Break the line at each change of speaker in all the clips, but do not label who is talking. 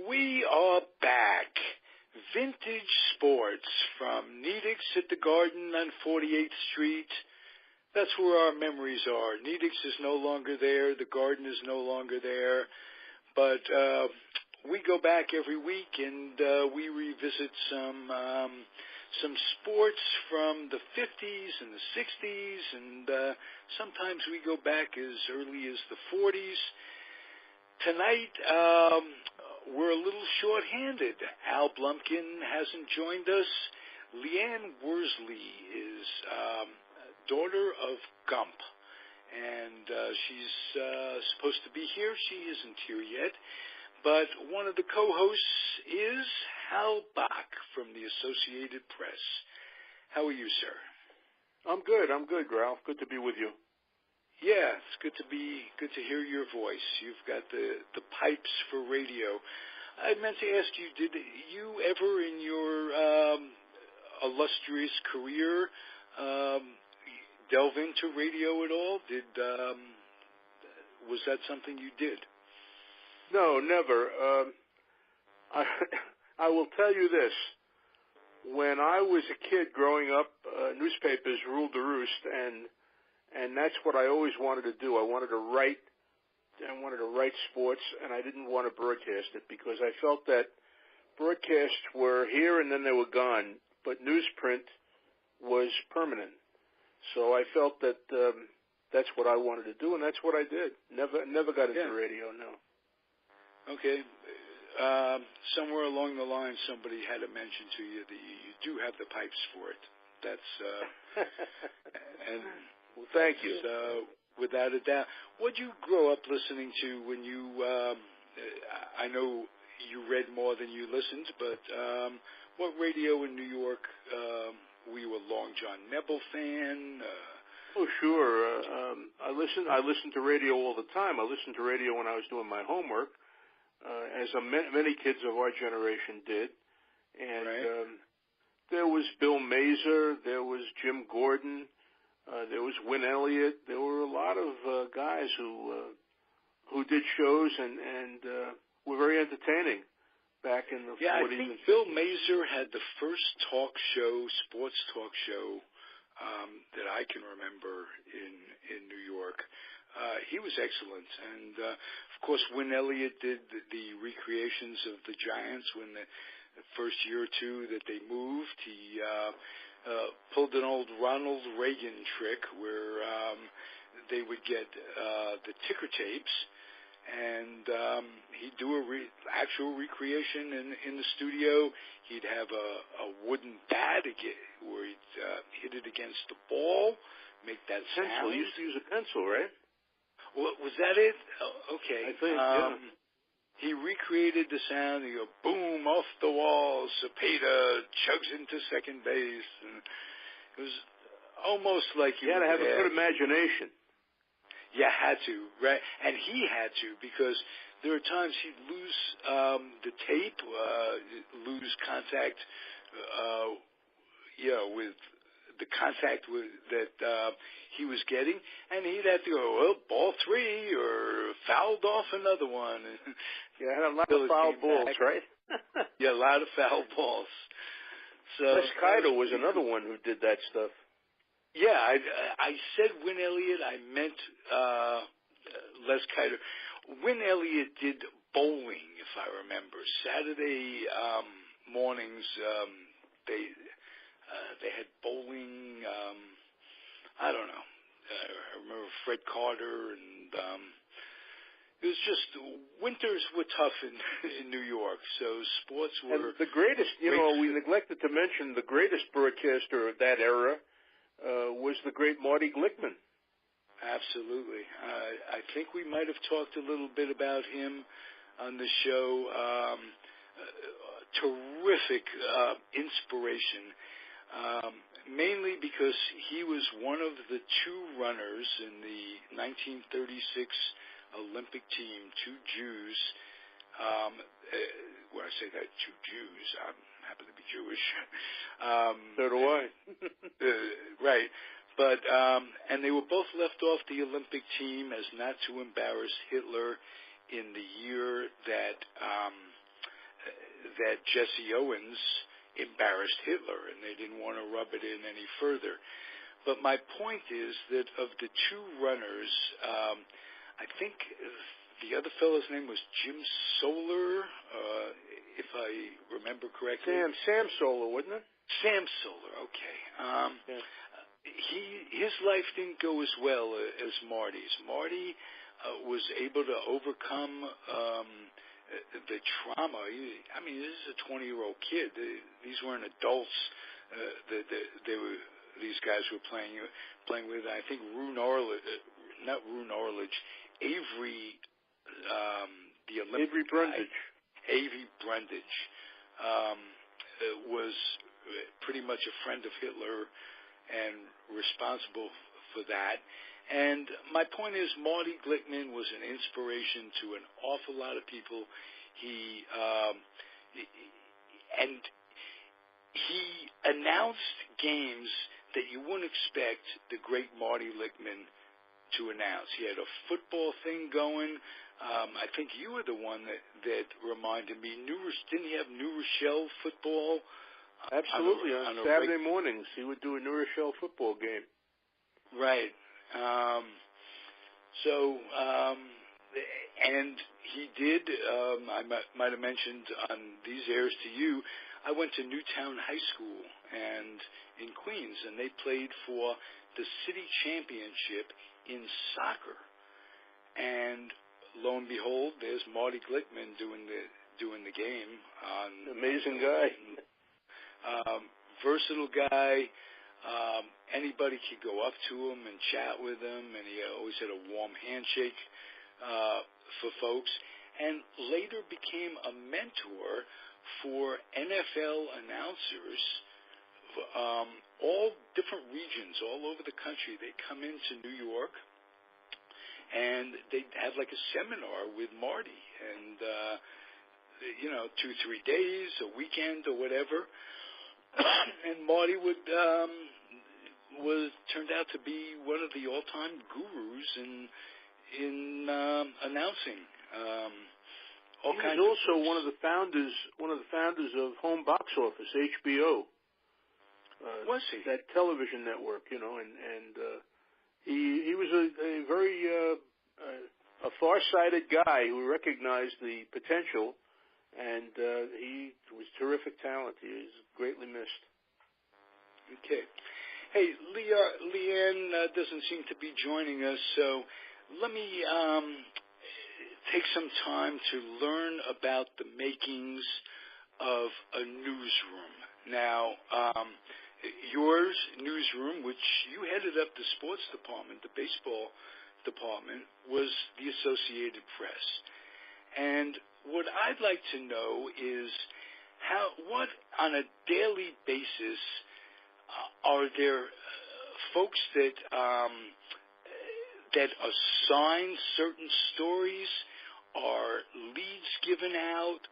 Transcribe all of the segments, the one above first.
We are back. Vintage sports from Nedick's at the Garden on 48th Street. That's where our memories are. Nedick's is no longer there. The Garden is no longer there. But we go back every week and we revisit some sports from the 50s and the 60s, and sometimes we go back as early as the 40s. Tonight, we're a little short-handed. Al Blumpkin hasn't joined us. Leanne Worsley is daughter of Gump, and she's supposed to be here. She isn't here yet. But one of the co-hosts is Hal Bock from the Associated Press. How are you, sir?
I'm good, Ralph. Good to be with you.
Yeah, it's good to hear your voice. You've got the pipes for radio. I meant to ask you, did you ever in your illustrious career delve into radio at all? Was that something you did?
No, never. I will tell you this. When I was a kid growing up, newspapers ruled the roost, and that's what I always wanted to do. I wanted to write sports, and I didn't want to broadcast it because I felt that broadcasts were here and then they were gone, but newsprint was permanent. So I felt that that's what I wanted to do, and that's what I did. Never got into radio, no.
Okay. Somewhere along the line, somebody had to mention to you that you do have the pipes for it. That's and
well, thank you.
Without a doubt. What'd you grow up listening to when you? I know you read more than you listened, but what radio in New York? Were you a Long John Nebel fan?
Oh, sure. I listened to radio all the time. I listened to radio when I was doing my homework. As many kids of our generation did. And
right.
There was Bill Mazer, there was Jim Gordon, there was Win Elliott. There were a lot of guys who did shows and were very entertaining back in the 40s
I think
and 50s.
Bill Mazer had the first sports talk show that I can remember in New York. He was excellent, and of course, Win Elliott did the recreations of the Giants when the first year or two that they moved. He pulled an old Ronald Reagan trick where they would get the ticker tapes, and he'd do actual recreation in the studio. He'd have a wooden bat where he'd hit it against the ball, make that sound.
Pencil. He used to use a pencil, right?
Was that it? Oh, okay.
I think, yeah.
He recreated the sound. He go boom off the wall. Cepeda chugs into second base, and it was almost like
you had to have a good imagination.
You had to, right? And he had to, because there are times he'd lose the tape, lose contact, with the contact that he was getting, and he'd have to go, well, ball three, or fouled off another one.
Yeah, had a lot of foul balls, right?
Yeah, a lot of foul balls. So
Les Keitel was another one who did that stuff.
Yeah, I said Win Elliott. I meant Les Keitel. Win Elliott did bowling, if I remember. Saturday mornings, they had bowling. I don't know. I remember Fred Carter, and it was just winters were tough in New York, so sports were.
And the greatest, we neglected to mention the greatest broadcaster of that era was the great Marty Glickman.
Absolutely. I think we might have talked a little bit about him on the show. Terrific inspiration. Mainly because he was one of the two runners in the 1936 Olympic team, two Jews. When I say that, two Jews, I happen to be Jewish.
So do I.
Right. But, and they were both left off the Olympic team as not to embarrass Hitler in the year that that Jesse Owens embarrassed Hitler, and they didn't want to rub it in any further. But my point is that of the two runners, I think the other fellow's name was Jim Solar, if I remember correctly.
Sam Solar, wasn't it?
Sam Solar, okay. His life didn't go as well as Marty's. Marty was able to overcome the trauma. This is a 20-year-old kid. These weren't adults. These guys were playing with. I think Avery, the Olympic
Avery Brundage.
Avery Brundage was pretty much a friend of Hitler and responsible for that. And my point is, Marty Glickman was an inspiration to an awful lot of people. He announced games that you wouldn't expect the great Marty Glickman to announce. He had a football thing going. I think you were the one that reminded me. Didn't he have New Rochelle football?
Absolutely. On Saturday mornings, he would do a New Rochelle football game.
Right. And he did, I might have mentioned on these airs to you, I went to Newtown High School and in Queens, and they played for the city championship in soccer. And lo and behold, there's Marty Glickman doing the game.
Amazing guy.
Versatile guy. Anybody could go up to him and chat with him, and he always had a warm handshake for folks. And later became a mentor for NFL announcers, all different regions all over the country. They come into New York, and they have like a seminar with Marty, and 2-3 days, a weekend, or whatever. And Marty turned out to be one of the all-time gurus in announcing.
He was also one of the founders of Home Box Office, HBO.
Was he?
That television network, and he was a very a far-sighted guy who recognized the potential, and he was terrific talent. He is greatly missed.
Okay. Hey, Leanne doesn't seem to be joining us, so let me take some time to learn about the makings of a newsroom. Now, yours newsroom, which you headed up the sports department, the baseball department, was the Associated Press. And what I'd like to know is what on a daily basis are there folks that assign certain stories? Are leads given out?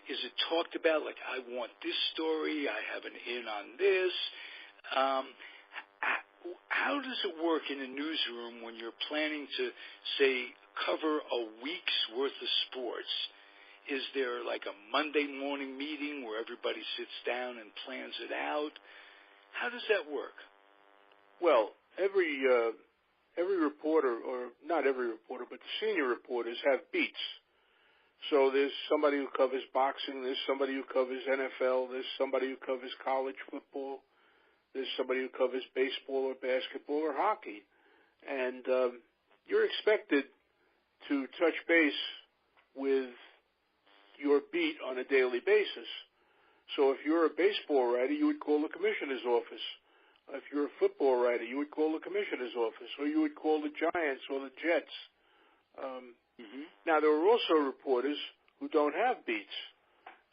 Is it talked about like, I want this story, I have an in on this? How does it work in a newsroom when you're planning to, say, cover a week's worth of sports? Is there like a Monday morning meeting where everybody sits down and plans it out? How does that work?
Well, every reporter, or not every reporter, but the senior reporters have beats. So there's somebody who covers boxing, there's somebody who covers NFL, there's somebody who covers college football, there's somebody who covers baseball or basketball or hockey. And you're expected to touch base with your beat on a daily basis. So if you're a baseball writer, you would call the commissioner's office. If you're a football writer, you would call the commissioner's office, or you would call the Giants or the Jets. Now, there are also reporters who don't have beats,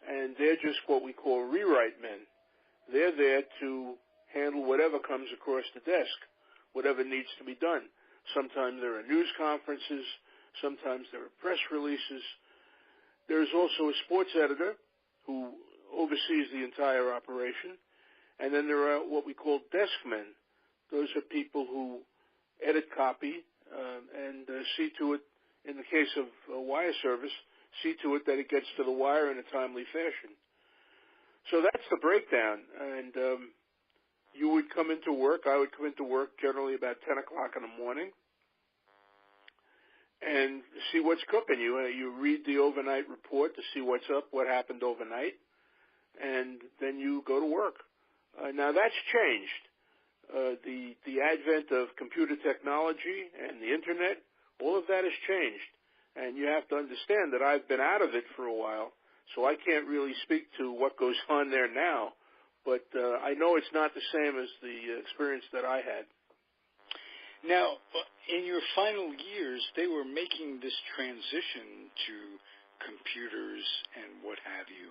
and they're just what we call rewrite men. They're there to handle whatever comes across the desk, whatever needs to be done. Sometimes there are news conferences. Sometimes there are press releases. There's also a sports editor who oversees the entire operation. And then there are what we call desk men. Those are people who edit copy and see to it, in the case of wire service, see to it that it gets to the wire in a timely fashion. So that's the breakdown. And you would come into work. I would come into work generally about 10 o'clock in the morning and see what's cooking. You read the overnight report to see what's up, what happened overnight, and then you go to work. Now that's changed. The advent of computer technology and the internet, all of that has changed. And you have to understand that I've been out of it for a while, so I can't really speak to what goes on there now. But I know it's not the same as the experience that I had.
Now, in your final years, they were making this transition to computers and what have you.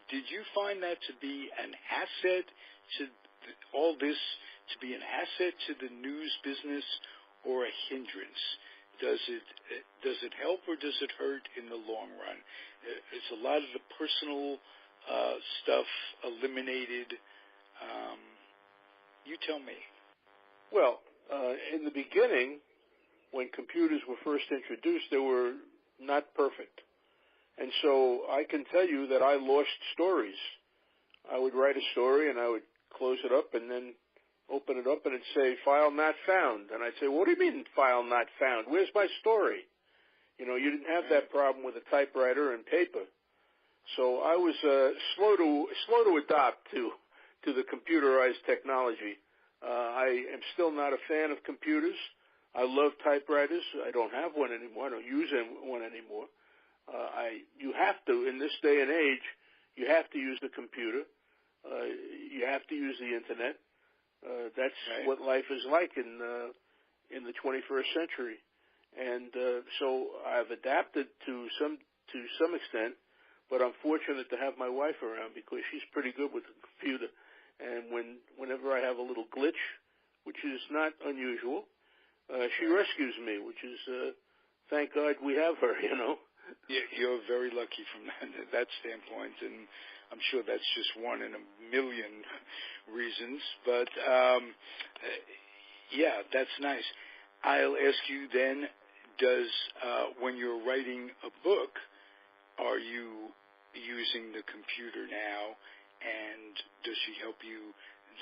Did you find that to be an asset to all this, to be an asset to the news business, or a hindrance? Does it help or does it hurt in the long run? Is a lot of the personal stuff eliminated? You tell me.
Well, in the beginning, when computers were first introduced, they were not perfect. And so I can tell you that I lost stories. I would write a story and I would close it up and then open it up and it'd say, file not found. And I'd say, what do you mean file not found? Where's my story? You didn't have that problem with a typewriter and paper. So I was slow to adopt to the computerized technology. I am still not a fan of computers. I love typewriters. I don't have one anymore. I don't use one anymore. You have to, in this day and age, you have to use the computer. You have to use the internet. That's right. What life is like in the 21st century. And so I've adapted to some extent, but I'm fortunate to have my wife around because she's pretty good with the computer. And whenever I have a little glitch, which is not unusual, she rescues me, which is, thank God we have her,
Yeah, you're very lucky from that standpoint, and I'm sure that's just one in a million reasons. But, yeah, that's nice. I'll ask you then, when you're writing a book, are you using the computer now, and does she help you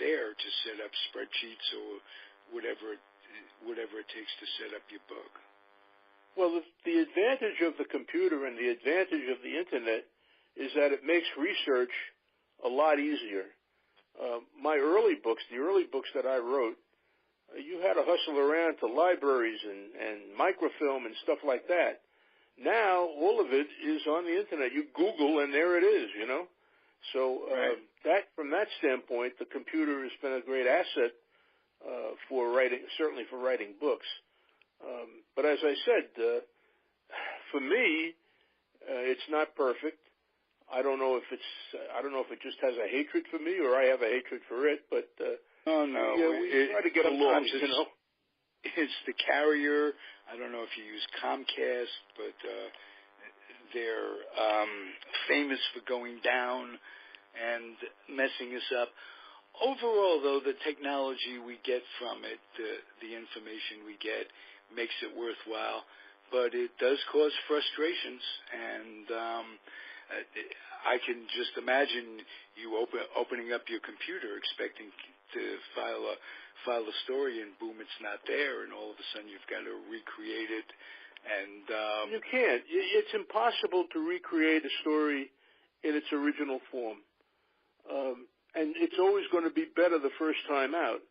there to set up spreadsheets or whatever it takes to set up your book?
Well, the advantage of the computer and the advantage of the internet is that it makes research a lot easier. My early books, the early books that I wrote, you had to hustle around to libraries and microfilm and stuff like that. Now, all of it is on the internet. You Google, and there it is, So that, from that standpoint, the computer has been a great asset for writing, certainly for writing books. But as I said, for me, it's not perfect. I don't know if it just has a hatred for me or I have a hatred for it. But
oh no,
yeah, we try to get along.
It's the carrier. I don't know if you use Comcast, but they're famous for going down and messing us up. Overall, though, the technology we get from it, the information we get, makes it worthwhile, but it does cause frustrations, and I can just imagine you opening up your computer expecting to file a story, and boom, it's not there, and all of a sudden you've got to recreate it. And
you can't. It's impossible to recreate a story in its original form. And it's always going to be better the first time out.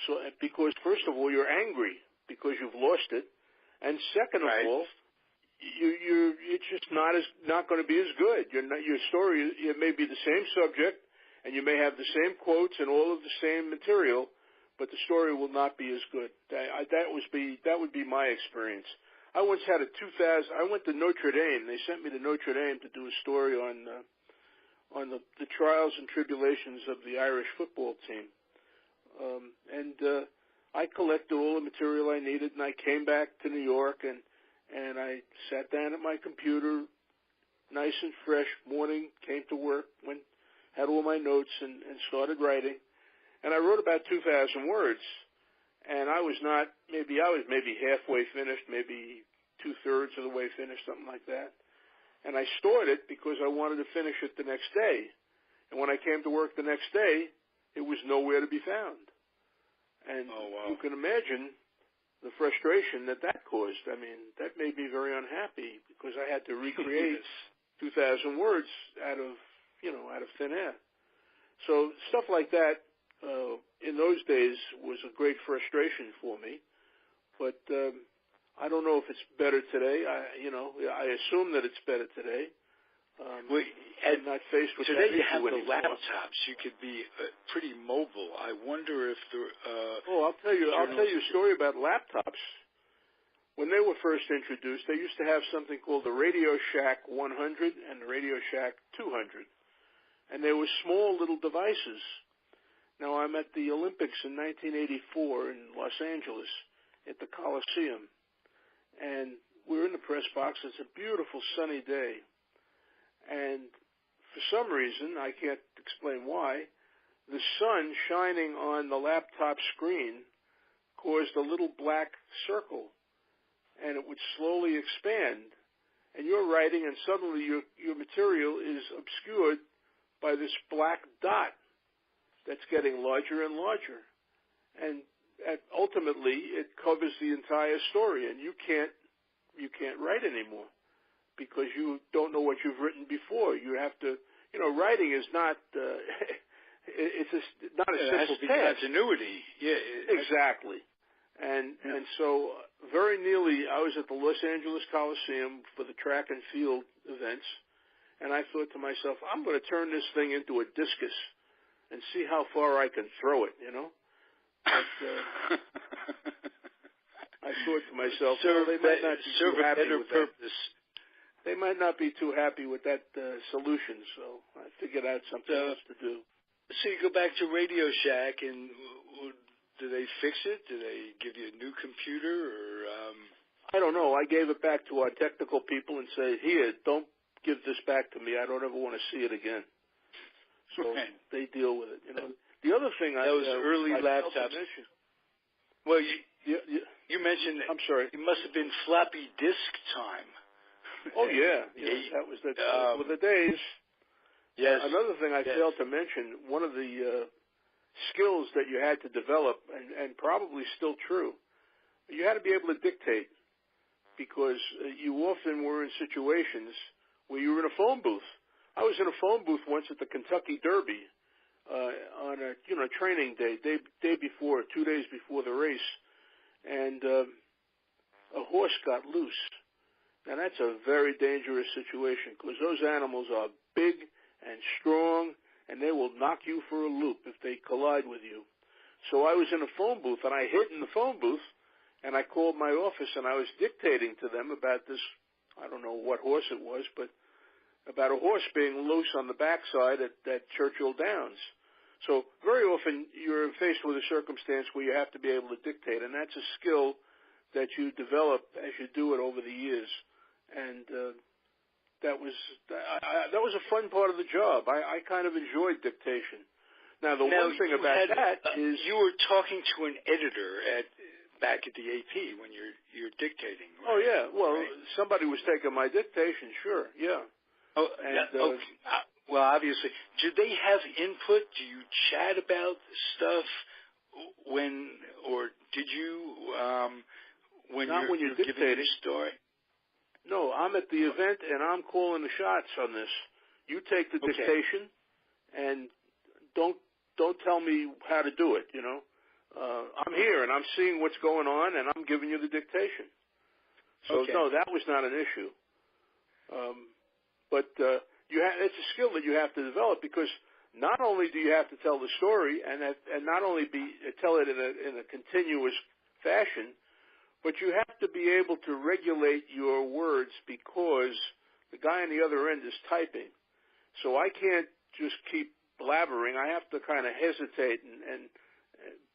So, because first of all, you're angry because you've lost it, and second of all, it's just not going to be as good. Your story, it may be the same subject, and you may have the same quotes and all of the same material, but the story will not be as good. That would be my experience. I once had I went to Notre Dame. They sent me to Notre Dame to do a story on the trials and tribulations of the Irish football team. And I collected all the material I needed, and I came back to New York, and I sat down at my computer, nice and fresh, morning, came to work, had all my notes, and started writing. And I wrote about 2,000 words, and I was maybe halfway finished, maybe 2/3 of the way finished, something like that. And I stored it because I wanted to finish it the next day. And when I came to work the next day, it was nowhere to be found. And you can imagine the frustration that caused. I mean, that made me very unhappy because I had to recreate 2,000 words out of thin air. So stuff like that in those days was a great frustration for me. But I don't know if it's better today. I assume that it's better today. I'm not faced with
today
that
you have
issue
the
anymore.
laptops. You could be pretty mobile. I wonder if the
I'll tell you a story about laptops. When they were first introduced, they used to have something called the Radio Shack 100 and the Radio Shack 200, and they were small little devices. Now, I'm at the Olympics in 1984 in Los Angeles at the Coliseum, and we're in the press box. It's a beautiful sunny day. And for some reason, I can't explain why, the sun shining on the laptop screen caused a little black circle, and it would slowly expand. And you're writing, and suddenly your material is obscured by this black dot that's getting larger and larger. And ultimately, it covers the entire story, and you can't write anymore, because you don't know what you've written before. You have to, writing is not, it's not a simple task.
Continuity. Yeah,
exactly. And so very nearly, I was at the Los Angeles Coliseum for the track and field events, and I thought to myself, I'm going to turn this thing into a discus and see how far I can throw it, But, I thought to myself, they might not be too happy with purpose. They might not be too happy with that solution, so I figured out something else to do.
So you go back to Radio Shack, and do they fix it? Do they give you a new computer? Or
I don't know. I gave it back to our technical people and said, here, don't give this back to me. I don't ever want to see it again. So they deal with it. The other thing
those early laptops. Well, you mentioned.
I'm sorry.
It must have been floppy disk time.
Oh yeah, that was the days.
Yes.
Another thing I failed to mention, one of the skills that you had to develop, and probably still true, you had to be able to dictate, because you often were in situations where you were in a phone booth. I was in a phone booth once at the Kentucky Derby on a training day, day before, 2 days before the race, and a horse got loose. Now, that's a very dangerous situation, because those animals are big and strong, and they will knock you for a loop if they collide with you. So I was in a phone booth, and I hid in the phone booth, and I called my office, and I was dictating to them about this, I don't know what horse it was, but about a horse being loose on the backside at Churchill Downs. So very often you're faced with a circumstance where you have to be able to dictate, and that's a skill that you develop as you do it over the years. And that was a fun part of the job. I kind of enjoyed dictation. Now, one thing about that is
you were talking to an editor back at the AP when you're dictating. Right?
Oh yeah, well, somebody was taking my dictation, sure, yeah.
Oh, okay. Well, obviously, do they have input? Do you chat about stuff or did you when you're
dictating
a story?
No, I'm at the event, and I'm calling the shots on this. You take the dictation, and don't tell me how to do it, I'm here, and I'm seeing what's going on, and I'm giving you the dictation. So, no, that was not an issue. But it's a skill that you have to develop, because not only do you have to tell the story and not only tell it in a continuous fashion, but you have to be able to regulate your words, because the guy on the other end is typing. So I can't just keep blabbering. I have to kind of hesitate and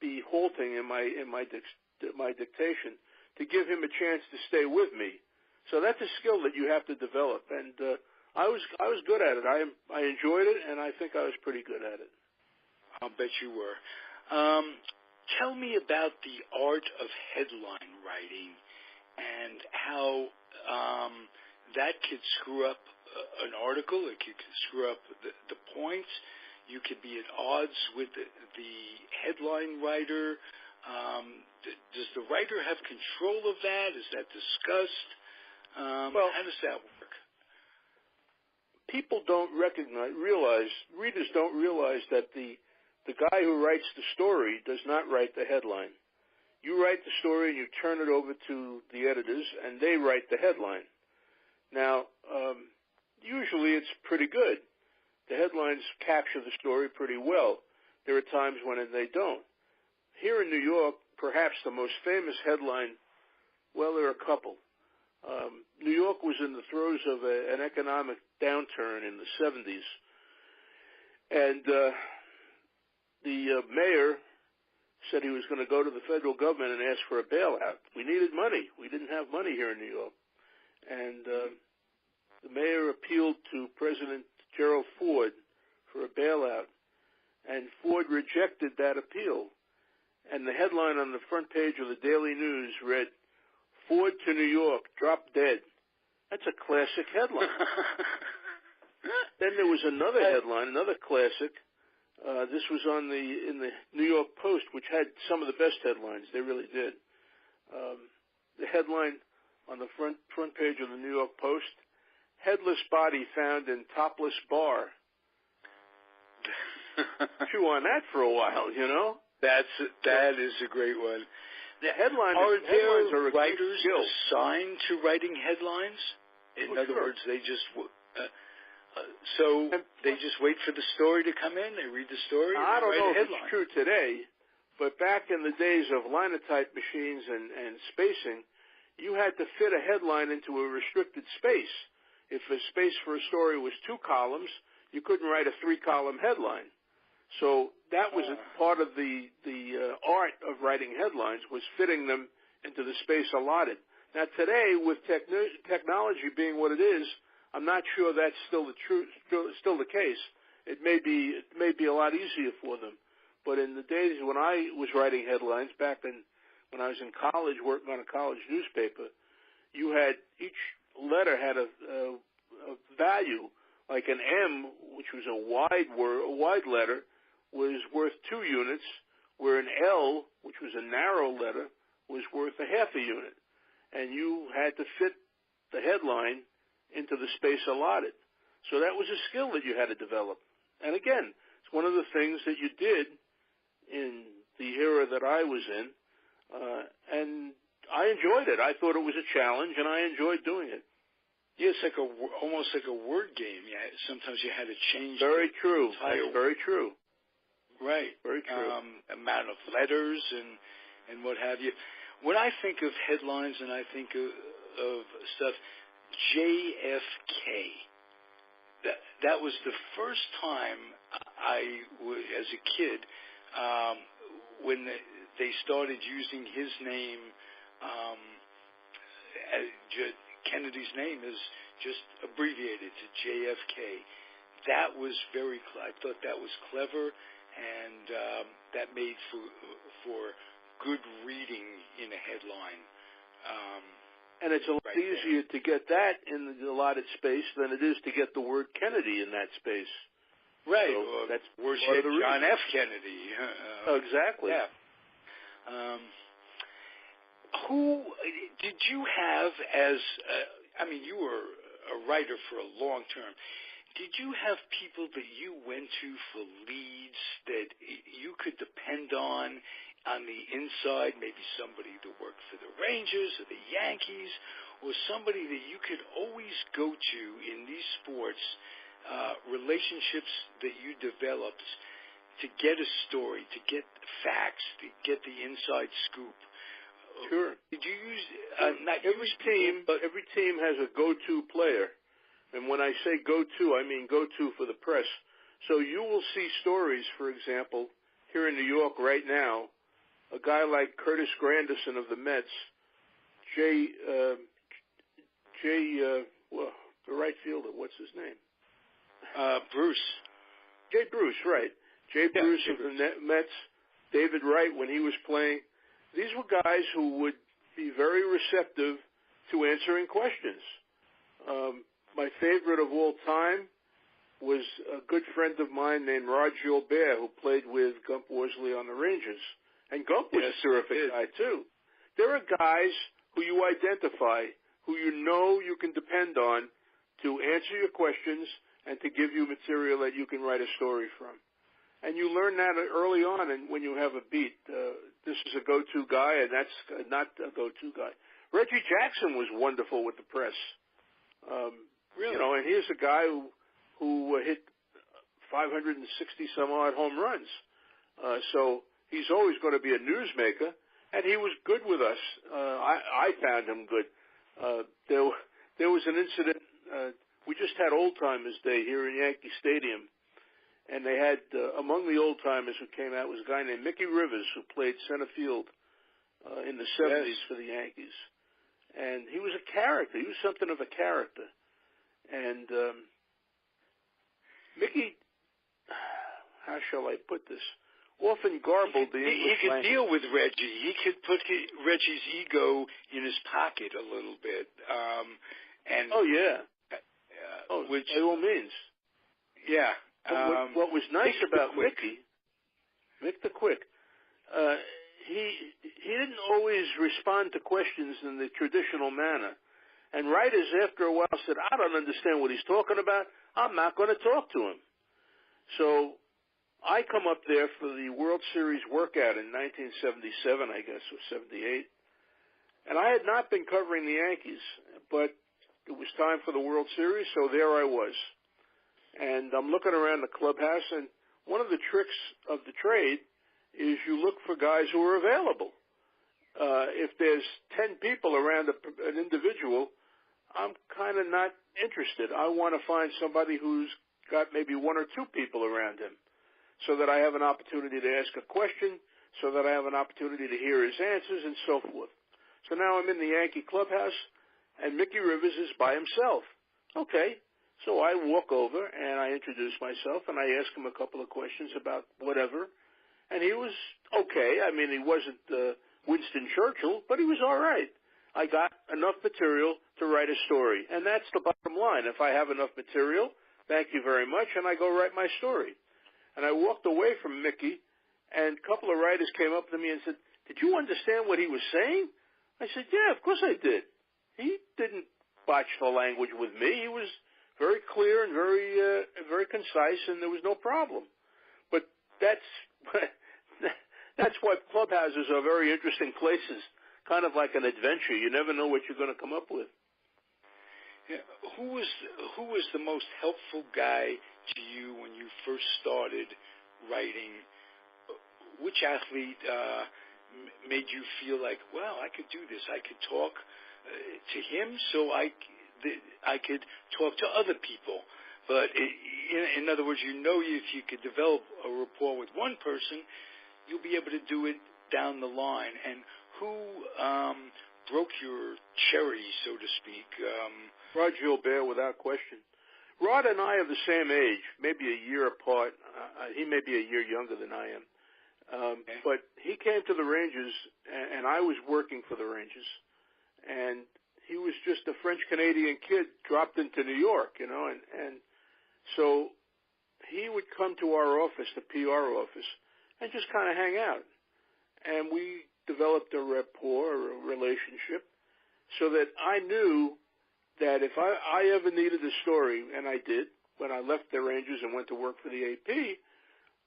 be halting in my dictation to give him a chance to stay with me. So that's a skill that you have to develop, and I was good at it. I enjoyed it, and I think I was pretty good at it.
I'll bet you were. Tell me about the art of headline writing and how that could screw up an article. It could screw up the points. You could be at odds with the headline writer. Does the writer have control of that? Is that discussed?
Well,
how does that work?
People don't readers don't realize that the guy who writes the story does not write the headline. You write the story and you turn it over to the editors, and they write the headline. Now, usually it's pretty good. The headlines capture the story pretty well. There are times when they don't. Here in New York, perhaps the most famous headline, well, there are a couple. New York was in the throes of an economic downturn in the 70s, and the mayor said he was going to go to the federal government and ask for a bailout. We needed money. We didn't have money here in New York. And the mayor appealed to President Gerald Ford for a bailout, and Ford rejected that appeal. And the headline on the front page of the Daily News read, "Ford to New York, drop dead." That's a classic headline. Then there was another headline, another classic. This was in the New York Post, which had some of the best headlines. They really did. The headline on the front page of the New York Post: "Headless body found in topless bar." Chew on that for a while, you know.
That is a great one.
The headline
are
headlines
there
are a
writers
skill.
assigned to writing headlines? In other
Sure.
words, they just they just wait for the story to come in. They read the story. And
I don't
write
know
a
if
headline.
it's true today, but back in the days of linotype machines and spacing, you had to fit a headline into a restricted space. If the space for a story was 2 columns, you couldn't write a 3-column headline. So that was a part of the art of writing headlines, was fitting them into the space allotted. Now today, with technology being what it is, I'm not sure that's still the case. It may be a lot easier for them. But in the days when I was writing headlines, when I was in college working on a college newspaper, you had each letter had a value. Like an M, which was a wide letter, was worth 2 units, where an L, which was a narrow letter, was worth a half a unit. And you had to fit the headline into the space allotted. So that was a skill that you had to develop. And again, it's one of the things that you did in the era that I was in, and I enjoyed it. I thought it was a challenge, and I enjoyed doing it.
Yeah, it's like almost like a word game. Yeah, sometimes you had to change.
Very true.
That's
very true.
Right.
Very true.
Amount of letters and what have you. When I think of headlines and I think of stuff, JFK. That was the first time as a kid, when they started using his name. Kennedy's name is just abbreviated to JFK. That was I thought that was clever, and that made for good reading in a headline.
And it's a lot easier to get that in the allotted space than it is to get the word Kennedy in that space.
Right.
So that's
worse yet, John F. Kennedy.
Exactly.
Yeah. Who did you have as, you were a writer for a long term. Did you have people that you went to for leads that you could depend on the inside, maybe somebody that worked for the Rangers or the Yankees, or somebody that you could always go to in these sports, relationships that you developed to get a story, to get facts, to get the inside scoop?
Sure.
Did you use
every team has a go-to player, and when I say go-to, I mean go-to for the press. So you will see stories, for example, here in New York right now, a guy like Curtis Granderson of the Mets, the right fielder, what's his name?
Bruce.
Jay Bruce, right. Jay Bruce of the Mets, David Wright when he was playing. These were guys who would be very receptive to answering questions. My favorite of all time was a good friend of mine named Rod Gilbert, who played with Gump Worsley on the Rangers. And Gump was a terrific guy, too. There are guys who you identify, who you know you can depend on to answer your questions and to give you material that you can write a story from. And you learn that early on and when you have a beat. This is a go-to guy, and that's not a go-to guy. Reggie Jackson was wonderful with the press.
Really?
You know, and here's a guy who hit 560 some odd home runs. So he's always going to be a newsmaker, and he was good with us. I found him good. There was an incident. We just had Old Timers Day here in Yankee Stadium, and they had among the old timers who came out was a guy named Mickey Rivers, who played center field in the 70s for the Yankees. And he was a character. He was something of a character. And Mickey, how shall I put this? Often garbled the English
He could
language.
deal with Reggie. He could put Reggie's ego in his pocket a little bit.
Which by all means.
Yeah.
What was nice about Mickey, Mick the Quick, he didn't always respond to questions in the traditional manner. And writers, after a while, said, I don't understand what he's talking about. I'm not going to talk to him. So I come up there for the World Series workout in 1977, I guess, or 78. And I had not been covering the Yankees, but it was time for the World Series, so there I was. And I'm looking around the clubhouse, and one of the tricks of the trade is you look for guys who are available. If there's 10 people around an individual, I'm kind of not interested. I want to find somebody who's got maybe one or two people around him so that I have an opportunity to ask a question, so that I have an opportunity to hear his answers, and so forth. So now I'm in the Yankee clubhouse, and Mickey Rivers is by himself. Okay. So I walk over, and I introduce myself, and I ask him a couple of questions about whatever. And he was okay. I mean, he wasn't Winston Churchill, but he was all right. I got enough material to write a story, and that's the bottom line. If I have enough material, thank you very much, and I go write my story. And I walked away from Mickey, and a couple of writers came up to me and said, did you understand what he was saying? I said, yeah, of course I did. He didn't botch the language with me. He was very clear and very concise, and there was no problem. But that's why clubhouses are very interesting places, kind of like an adventure. You never know what you're going to come up with.
Yeah. Who was the most helpful guy to you when you first started writing? Which athlete made you feel like, well, I could do this. I could talk to him, so I could talk to other people. But in other words, if you could develop a rapport with one person, you'll be able to do it down the line. And who broke your cherry, so to speak?
Rod Gilbert, without question. Rod and I are the same age, maybe a year apart. He may be a year younger than I am. Okay. But he came to the Rangers, and I was working for the Rangers. And he was just a French-Canadian kid dropped into New York, and so he would come to our office, the PR office, and just kind of hang out. And we developed a rapport, a relationship, so that I knew that if I ever needed a story, and I did, when I left the Rangers and went to work for the AP,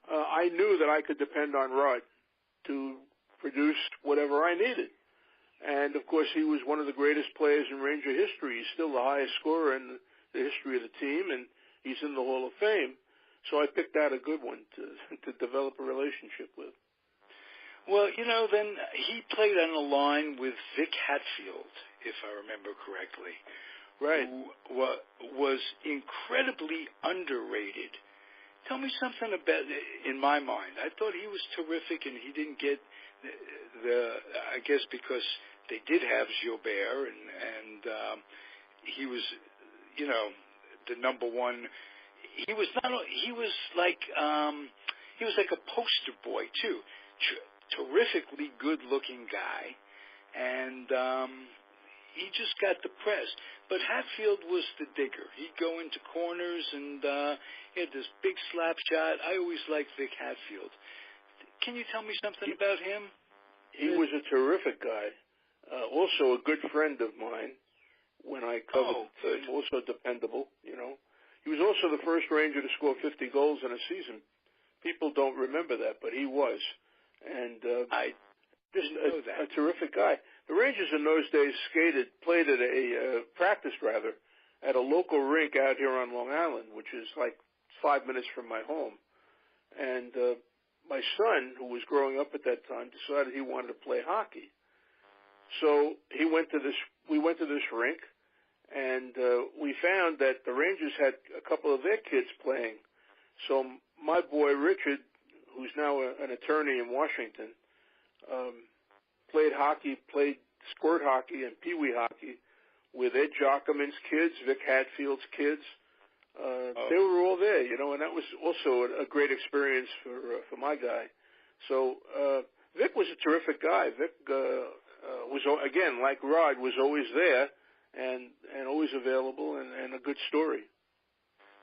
I knew that I could depend on Rod to produce whatever I needed. And, of course, he was one of the greatest players in Ranger history. He's still the highest scorer in the history of the team, and he's in the Hall of Fame. So I picked out a good one to develop a relationship with.
Well, then he played on a line with Vic Hatfield, if I remember correctly.
Right.
Who was incredibly underrated. Tell me something about, in my mind, I thought he was terrific, and he didn't get I guess because they did have Gilbert, and he was, the number one. He was like a poster boy too. Terrifically good-looking guy, and he just got the press. But Hatfield was the digger. He'd go into corners, and he had this big slap shot. I always liked Vic Hatfield. Can you tell me something about him?
He was a terrific guy. Also a good friend of mine when I covered him. Also dependable, you know. He was also the first Ranger to score 50 goals in a season. People don't remember that, but he was. And
I
just
know that.
A terrific guy. The Rangers in those days played at practiced at a local rink out here on Long Island, which is like 5 minutes from my home. And my son, who was growing up at that time, decided he wanted to play hockey. So we went to this rink, and we found that the Rangers had a couple of their kids playing. So my boy Richard, who's now an attorney in Washington, played squirt hockey and pee-wee hockey with Ed Jockerman's kids, Vic Hatfield's kids. They were all there, you know, and that was also a great experience for my guy. So Vic was a terrific guy. Vic was, again, like Rod, was always there and always available and a good story.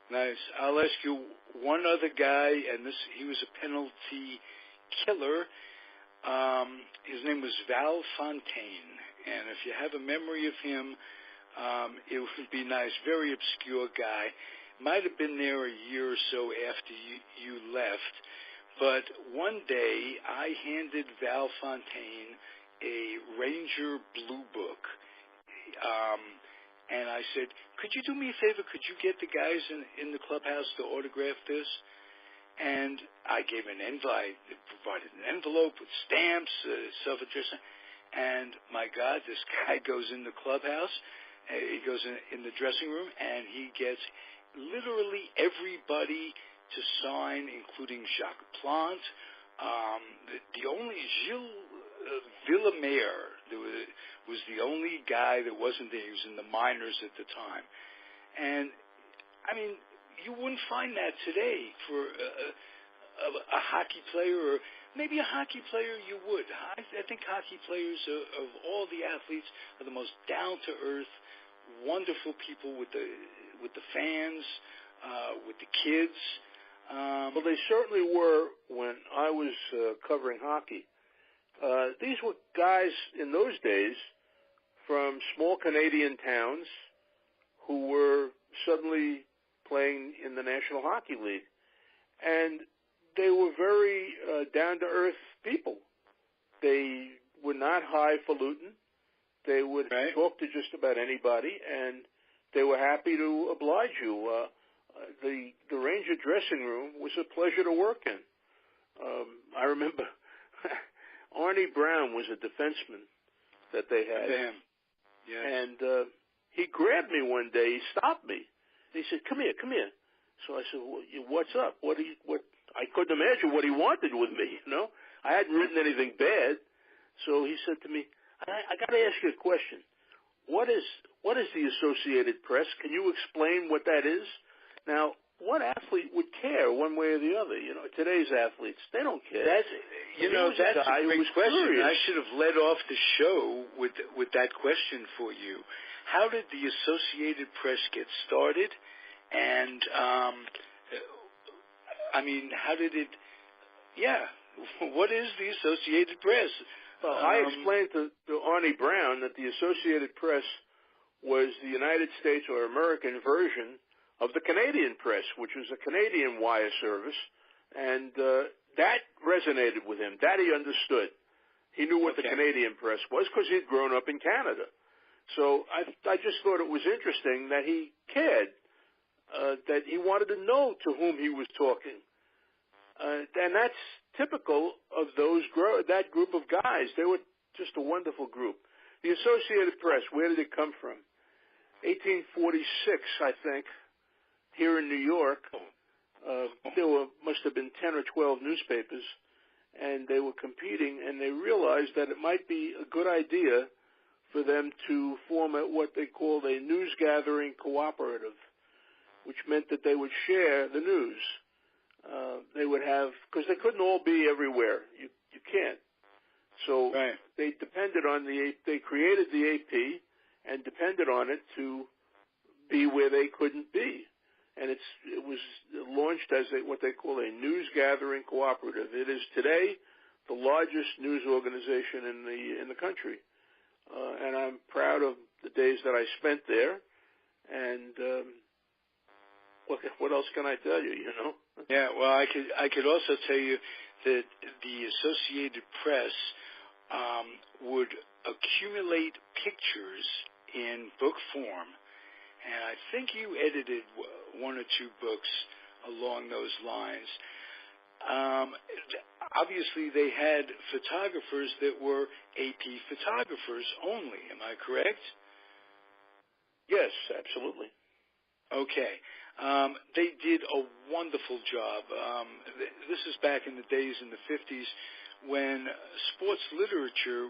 Nice. I'll ask you one other guy, and he was a penalty killer. His name was Val Fontaine, and if you have a memory of him, it would be nice. Very obscure guy. Might have been there a year or so after you left, but one day I handed Val Fontaine a Ranger Blue Book, and I said, could you do me a favor? Could you get the guys in the clubhouse to autograph this? And I gave an envelope. I provided an envelope with stamps, self-addressed. And my God, this guy goes in the clubhouse. He goes in the dressing room, and he gets literally everybody to sign, including Jacques Plante. The only Gilles Villemere was the only guy that wasn't there. He was in the minors at the time. And, I mean, you wouldn't find that today for a hockey player, or maybe a hockey player you would. I think hockey players of all the athletes are the most down-to-earth, wonderful people with the fans, with the kids.
Well, they certainly were when I was covering hockey. These were guys in those days from small Canadian towns who were suddenly playing in the National Hockey League. And they were very down-to-earth people. They were not highfalutin. They would talk to just about anybody, and they were happy to oblige you. The Ranger dressing room was a pleasure to work in. I remember Arnie Brown was a defenseman that they had.
Damn. Yes.
And he grabbed me one day. He stopped me. He said, come here. So I said, well, what's up? What? I couldn't imagine what he wanted with me, you know. I hadn't written anything bad. So he said to me, I got to ask you a question. What is the Associated Press? Can you explain what that is? Now, what athlete would care one way or the other? You know, today's athletes, they don't care.
That's a great question. I should have led off the show with that question for you. How did the Associated Press get started? And, I mean, how did it, what is the Associated Press?
Well, I explained to Arnie Brown that the Associated Press was the United States or American version of the Canadian Press, which was a Canadian wire service, and that resonated with him. That he understood. He knew what the Canadian Press was because he'd grown up in Canada. So I just thought it was interesting that he cared, that he wanted to know to whom he was talking. And that's typical of that group of guys. They were just a wonderful group. The Associated Press, where did it come from? 1846, I think, here in New York. There must have been 10 or 12 newspapers, and they were competing, and they realized that it might be a good idea for them to form what they called a news-gathering cooperative, which meant that they would share the news. They would have, because they couldn't all be everywhere. You can't. So they depended on they created the AP, and depended on it to be where they couldn't be. And it was launched as what they call a news gathering cooperative. It is today the largest news organization in the country, and I'm proud of the days that I spent there. And what else can I tell you? You know?
Yeah. Well, I could also tell you that the Associated Press would accumulate pictures in book form, and I think you edited one or two books along those lines. Obviously, they had photographers that were AP photographers only. Am I correct?
Yes, absolutely.
Okay. They did a wonderful job. This is back in the days in the 50s when sports literature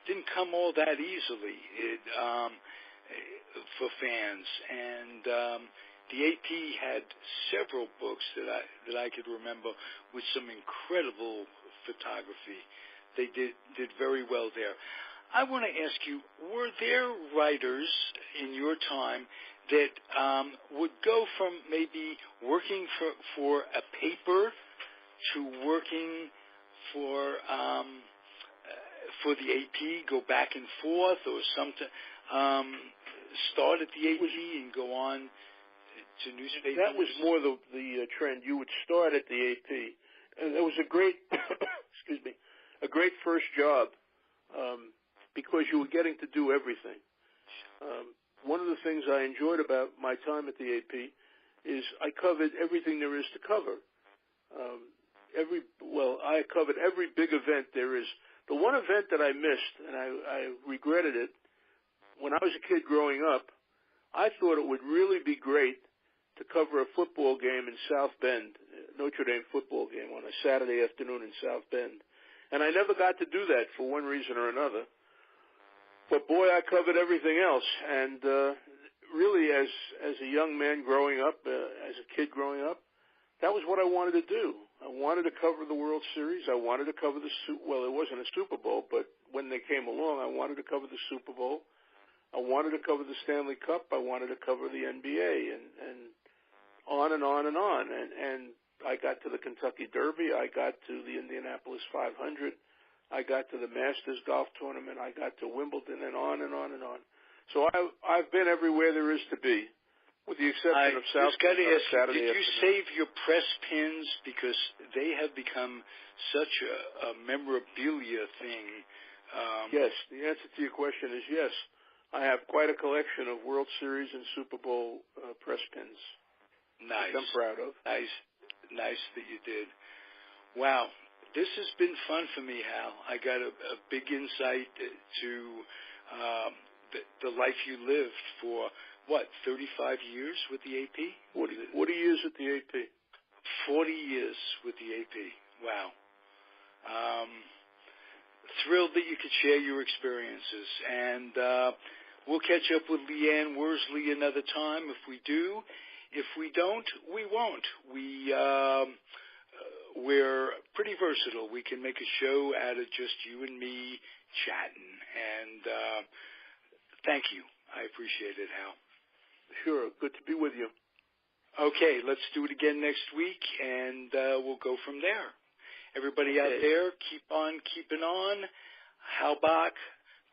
didn't come all that easily for fans, and the AP had several books that I could remember with some incredible photography. They did very well there. I want to ask you, were there writers in your time that would go from maybe working for a paper to working for the AP, go back and forth, or something, start at the AP and go on to newspapers?
That was more the trend. You would start at the AP, and it was a great, excuse me, a great first job because you were getting to do everything. One of the things I enjoyed about my time at the AP is I covered everything there is to cover. I covered every big event there is. The one event that I missed, and I regretted it, when I was a kid growing up, I thought it would really be great to cover a football game in South Bend, Notre Dame football game on a Saturday afternoon in South Bend. And I never got to do that for one reason or another. But boy, I covered everything else. And really, as a young man growing up, as a kid growing up, that was what I wanted to do. I wanted to cover the World Series. I wanted to cover it wasn't a Super Bowl, but when they came along, I wanted to cover the Super Bowl. I wanted to cover the Stanley Cup. I wanted to cover the NBA, and on and on and on. And I got to the Kentucky Derby. I got to the Indianapolis 500. I got to the Masters golf tournament. I got to Wimbledon, and on and on and on. So I've been everywhere there is to be, with the exception of South Saturday afternoon.
Did you save your press pins, because they have become such a memorabilia thing?
Yes, the answer to your question is yes. I have quite a collection of World Series and Super Bowl press pins.
Nice.
Which I'm proud of.
Nice that you did. Wow. This has been fun for me, Hal. I got a big insight to the life you lived for, 35 years with the AP?
40 years with the AP.
40 years with the AP. Wow. Thrilled that you could share your experiences. And we'll catch up with Leanne Worsley another time if we do. If we don't, we won't. We're pretty versatile. We can make a show out of just you and me chatting. And thank you. I appreciate it, Hal.
Sure. Good to be with you.
Okay, let's do it again next week, and we'll go from there. Everybody out there, keep on keeping on. Hal Bock,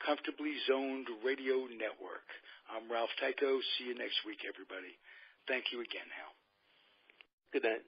Comfortably Zoned Radio Network. I'm Ralph Tyko. See you next week, everybody. Thank you again, Hal.
Good night.